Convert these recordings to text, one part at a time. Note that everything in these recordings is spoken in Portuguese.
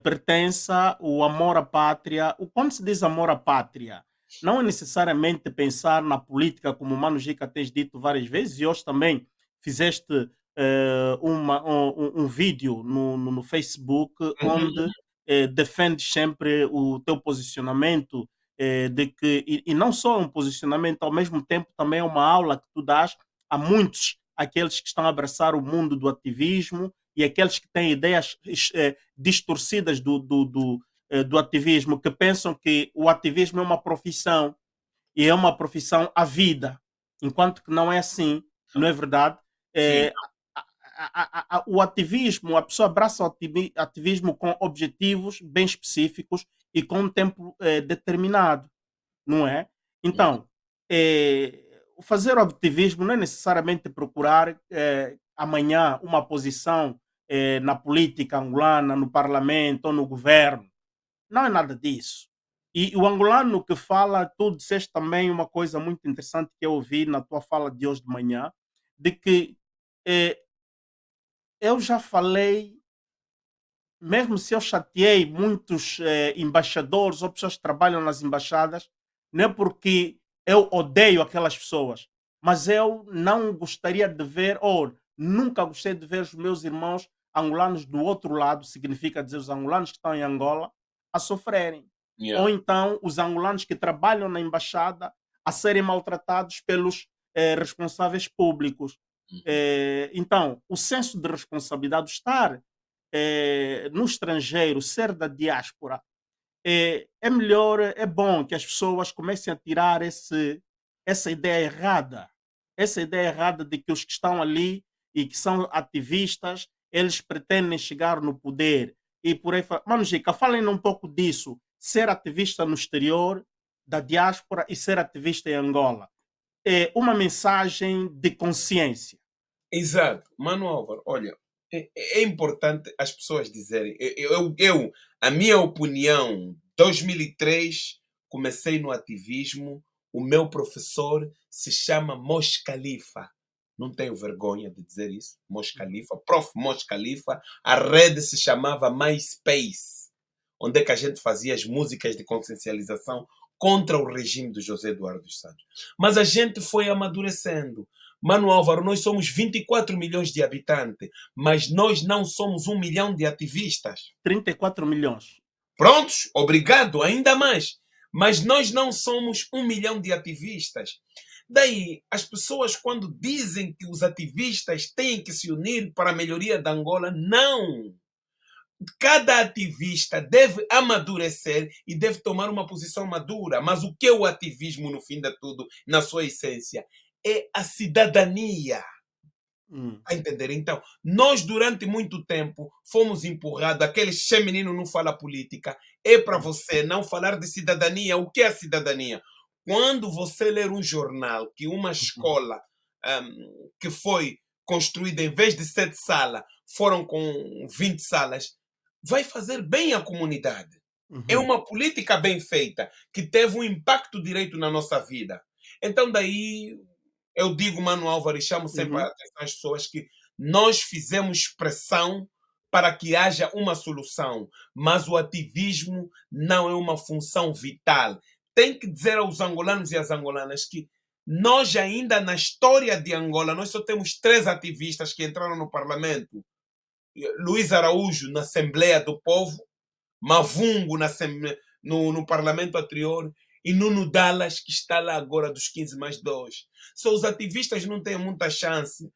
pertença, o amor à pátria. Quando se diz amor à pátria, não é necessariamente pensar na política, como o Mano Jica tens dito várias vezes, e hoje também fizeste um vídeo no Facebook Uhum. onde defendes sempre o teu posicionamento, de que, e não só um posicionamento, ao mesmo tempo também é uma aula que tu dás a muitos, aqueles que estão a abraçar o mundo do ativismo e aqueles que têm ideias distorcidas do ativismo, que pensam que o ativismo é uma profissão e é uma profissão à vida, enquanto que não é assim, não é verdade? Sim, É, o ativismo, a pessoa abraça o ativismo com objetivos bem específicos e com um tempo determinado, não é? uhum. Então, fazer o ativismo não é necessariamente procurar amanhã uma posição na política angolana, no parlamento ou no governo. Não é nada disso. E o angolano que fala, tu disseste também uma coisa muito interessante que eu ouvi na tua fala de hoje de manhã, de que eh, eu já falei, mesmo se eu chateei muitos embaixadores ou pessoas que trabalham nas embaixadas, não é porque eu odeio aquelas pessoas, mas eu não gostaria de ver, ou nunca gostei de ver os meus irmãos angolanos do outro lado, significa dizer os angolanos que estão em Angola, a sofrerem. Yeah. Ou então os angolanos que trabalham na embaixada a serem maltratados pelos responsáveis públicos. Uhum. Então, o senso de responsabilidade, de estar no estrangeiro, ser da diáspora, é melhor, é bom que as pessoas comecem a tirar essa ideia errada. Essa ideia errada de que os que estão ali e que são ativistas, eles pretendem chegar no poder. E por aí fora. Mano, Gica, falem um pouco disso. Ser ativista no exterior, da diáspora e ser ativista em Angola. É uma mensagem de consciência. Exato. Mano Álvaro, olha, é importante as pessoas dizerem. A minha opinião, 2003, comecei no ativismo. O meu professor se chama Mos Khalifa. Não tenho vergonha de dizer isso. Mos Uhum. Khalifa, Prof. Mos Khalifa. A rede se chamava MySpace, onde é que a gente fazia as músicas de consciencialização contra o regime do José Eduardo dos Santos. Mas a gente foi amadurecendo. Mano Álvaro, nós somos 24 milhões de habitantes, mas nós não somos 1 milhão de ativistas. 34 milhões. Prontos? Obrigado, ainda mais. Mas nós não somos 1 milhão de ativistas. Daí, as pessoas, quando dizem que os ativistas têm que se unir para a melhoria da Angola, não. Cada ativista deve amadurecer e deve tomar uma posição madura. Mas o que é o ativismo, no fim de tudo, na sua essência? É a cidadania. Hum. A entender? Então, nós durante muito tempo fomos empurrados, aquele che menino não fala política, é para Hum. você não falar de cidadania. O que é a cidadania? Quando você ler um jornal que uma Uhum. escola que foi construída, em vez de 7 salas, foram com 20 salas, vai fazer bem à comunidade. É Uhum. uma política bem feita, que teve um impacto direto na nossa vida. Então, daí, eu digo, Mano Álvaro, e chamo sempre a Uhum. atenção às pessoas que nós fizemos pressão para que haja uma solução, mas o ativismo não é uma função vital. Tem que dizer aos angolanos e às angolanas que nós ainda na história de Angola, nós só temos 3 ativistas que entraram no parlamento. Luiz Araújo na Assembleia do Povo, Mavungo no Parlamento anterior e Nuno Dallas, que está lá agora dos 15 mais 2. Só os ativistas não têm muita chance.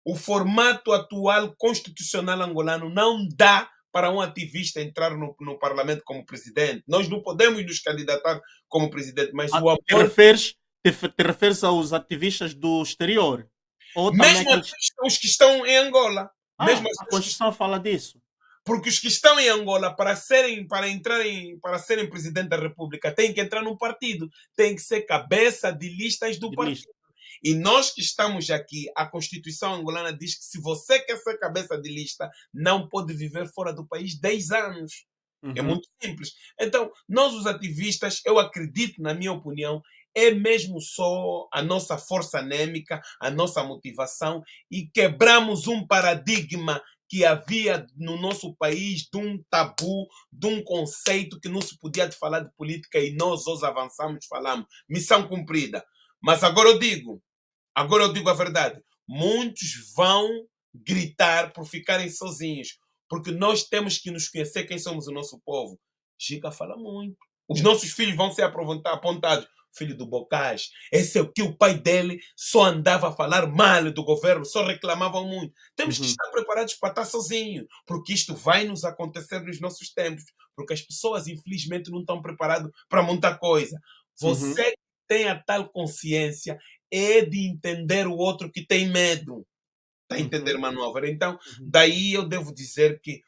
O formato atual constitucional angolano não dá para um ativista entrar no Parlamento como presidente. Nós não podemos nos candidatar como presidente, mas o amor, Te referes aos ativistas do exterior? Ou também mesmo aqueles. os que estão em Angola, mesmo as A pessoas que Constituição fala disso. porque os que estão em Angola para serem presidente da República têm que entrar num partido, têm que ser cabeça de listas do De partido. lista. E nós que estamos aqui, a Constituição angolana diz que se você quer ser cabeça de lista, não pode viver fora do país 10 anos. É Uhum. muito simples. Então, nós os ativistas, eu acredito, na minha opinião, é mesmo só a nossa força anêmica, a nossa motivação e quebramos um paradigma que havia no nosso país de um tabu, de um conceito que não se podia falar de política e nós hoje avançamos, falamos. Missão cumprida. Mas agora eu digo a verdade. Muitos vão gritar por ficarem sozinhos, porque nós temos que nos conhecer quem somos o nosso povo. Giga fala muito. Os nossos filhos vão ser apontados. Filho do Bocage, esse é o que o pai dele só andava a falar mal do governo, só reclamavam muito. Temos que Uhum. estar preparados para estar sozinho, porque isto vai nos acontecer nos nossos tempos, porque as pessoas infelizmente não estão preparadas para muita coisa. Uhum. Você que tem a tal consciência é de entender o outro que tem medo. Está a entender, Uhum. Manobra? Então, Uhum. daí eu devo dizer que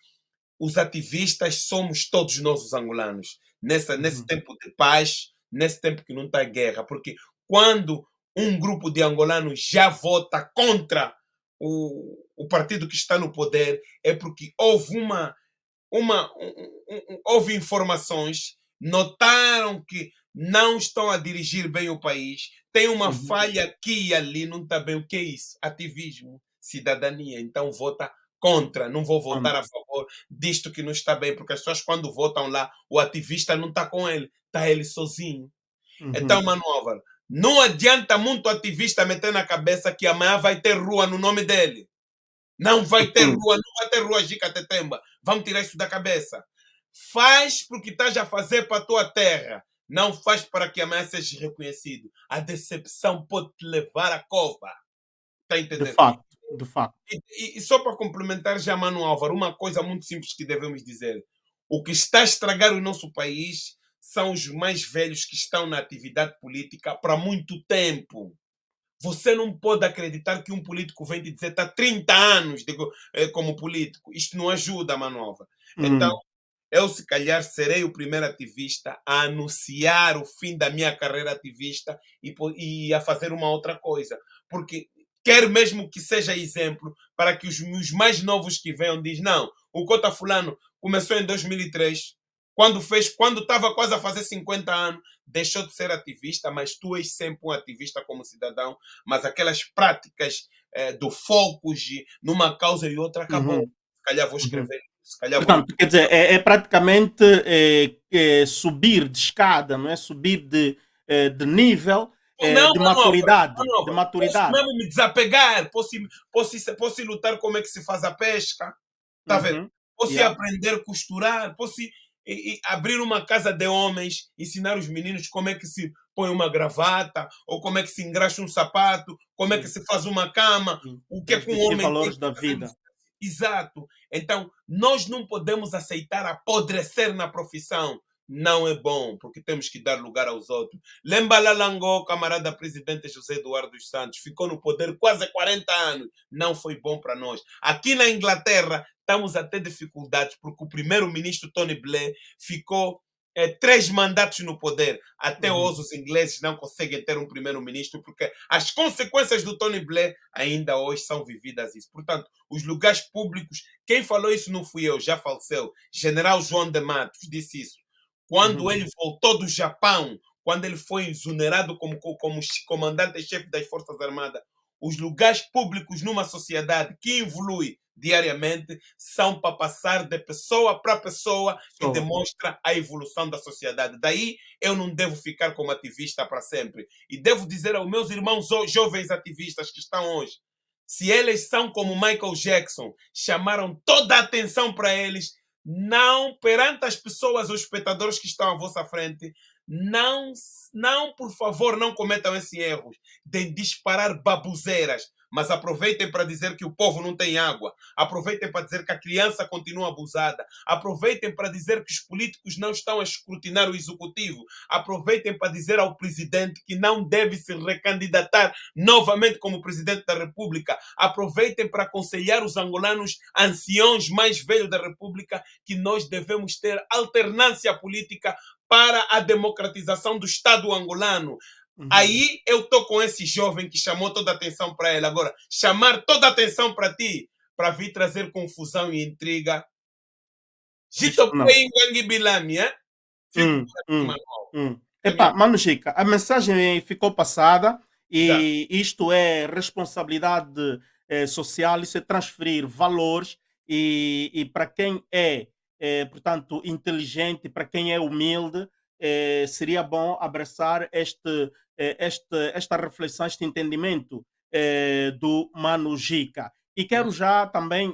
os ativistas somos todos nós os angolanos, nesse Uhum. tempo de paz, nesse tempo que não está guerra, porque quando um grupo de angolanos já vota contra o partido que está no poder, é porque houve houve informações, notaram que não estão a dirigir bem o país, tem uma Uhum. falha aqui e ali, não está bem. O que é isso? Ativismo, cidadania. Então vota contra, não vou votar a Contra. favor disto que não está bem, porque as pessoas quando votam lá, o ativista não está com ele, está ele sozinho. Então, Uhum. Manova, não adianta muito ativista meter na cabeça que amanhã vai ter rua no nome dele. Não vai ter Uhum. rua, não vai ter rua Gica Tetemba. Vamos tirar isso da cabeça. Faz porque estás a fazer para a tua terra. Não faz para que amanhã sejas reconhecido. A decepção pode te levar à cova. Está a De entender? facto, de facto. E só para complementar já, Mano Álvaro, uma coisa muito simples que devemos dizer. O que está a estragar o nosso país são os mais velhos que estão na atividade política para muito tempo. Você não pode acreditar que um político vem te dizer que está 30 anos como político. Isto não ajuda, Manova. Então, Uhum. eu, se calhar, serei o primeiro ativista a anunciar o fim da minha carreira ativista e a fazer uma outra coisa. Porque quero mesmo que seja exemplo para que os mais novos que venham dizem, não, o Cota Fulano começou em 2003, quando estava quase a fazer 50 anos, deixou de ser ativista, mas tu és sempre um ativista como cidadão, mas aquelas práticas do foco numa causa e outra acabou. Uhum. Se calhar vou Uhum. escrever, se calhar vou Portanto, quer dizer, é praticamente subir de escada, não é? Subir de nível, não, de Manova, maturidade. De Manova, posso maturidade. mesmo me desapegar, posso ir lutar como é que se faz a pesca, tá vendo? Uhum. Posso ir Yeah. aprender a costurar, posso ir, abrir uma casa de homens, ensinar os meninos como é que se põe uma gravata, ou como é que se engraxa um sapato, como é que Sim, se faz uma cama, sim. o que é que um Transmitir homem tem valores que da fazer. vida. Exato. Então, nós não podemos aceitar apodrecer na profissão. Não é bom, porque temos que dar lugar aos outros. Lembra lá Langó, camarada presidente José Eduardo dos Santos, ficou no poder quase 40 anos. Não foi bom para nós. Aqui na Inglaterra, estamos a ter dificuldades, porque o primeiro-ministro Tony Blair ficou 3 mandatos no poder. Até Uhum. hoje os ingleses não conseguem ter um primeiro-ministro, porque as consequências do Tony Blair ainda hoje são vividas isso. Portanto, os lugares públicos, quem falou isso não fui eu, já faleceu. General João de Matos disse isso. Quando Uhum. ele voltou do Japão, quando ele foi exonerado como comandante-chefe das Forças Armadas, os lugares públicos numa sociedade que evolui diariamente são para passar de pessoa para pessoa que Pessoa. demonstra a evolução da sociedade. Daí eu não devo ficar como ativista para sempre. E devo dizer aos meus irmãos jovens ativistas que estão hoje, se eles são como Michael Jackson, chamaram toda a atenção para eles, não perante as pessoas, os espectadores que estão à vossa frente, não, não, por favor, não cometam esse erro de disparar babuzeiras, mas aproveitem para dizer que o povo não tem água, aproveitem para dizer que a criança continua abusada, aproveitem para dizer que os políticos não estão a escrutinar o executivo, aproveitem para dizer ao presidente que não deve se recandidatar novamente como presidente da República, aproveitem para aconselhar os angolanos anciãos mais velhos da República que nós devemos ter alternância política para a democratização do Estado angolano. Uhum. Aí eu estou com esse jovem que chamou toda a atenção para ele. Agora, chamar toda a atenção para ti, para vir trazer confusão e intriga. Isto Gito não. Pei Bilami, é? Fico por aqui, Manuel. É Epá, minha... Mano Chica, a mensagem ficou passada Exato. e isto é responsabilidade social, isso é transferir valores e para quem é, portanto, inteligente, para quem é humilde, seria bom abraçar esta reflexão, este entendimento do Mano Jica. E quero já também